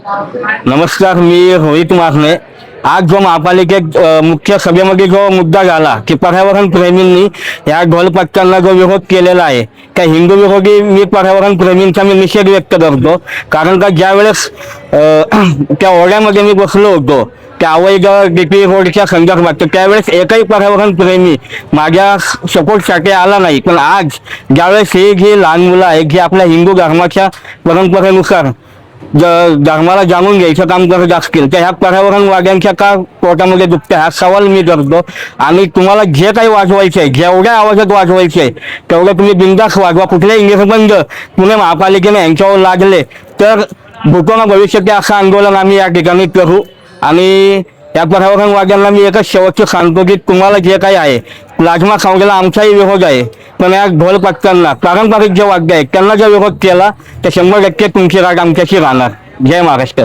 नमस्कार, मी रोहित मासने. आज जो महापालिकेत मुख्य सभेमध्ये जो मुद्दा झाला की पर्यावरण प्रेमींनी या ढोलपथकांना जो विरोध केलेला आहे त्या हिंदू विरोधी मी पर्यावरण प्रेमींचा मी निषेध व्यक्त करतो. कारण का ज्या वेळेस त्या ओढ्यामध्ये मी बसलो होतो त्या अवैध डीपी रोडच्या संदर्भात, तर त्यावेळेस एकही पर्यावरण प्रेमी माझ्या सपोर्टसाठी आला नाही. पण आज ज्यावेळेस ही जी लहान मुलं आहेत जी आपल्या हिंदू धर्माच्या परंपरेनुसार धर्माला जाणून घ्यायचं काम करत असतील तर ह्या पर्यावरणवाद्यांच्या का पोटामध्ये दुखते हा सवाल मी करतो. आणि तुम्हाला जे काही वाजवायचं आहे, जेवढ्या आवाजात वाजवायचं आहे तेवढं तुम्ही बिनधास्त वाजवा. कुठलेही निर्बंध पुणे महापालिकेने यांच्यावर लागले तर भूतोना भविष्यात असं आंदोलन आम्ही या ठिकाणी करू. आणि या पर्यावरणवाद्यांना मी एकच शेवटचं सांगतो की तुम्हाला जे काही आहे प्लाझ्मा संस्थेला आमचाही विरोध आहे, पण या ढोलपथकांना पारंपरिक जे वाद्य आहेत त्यांना जर विरोध केला तर 100% तुमची राग आमच्याशी राहणार. जय महाराष्ट्र.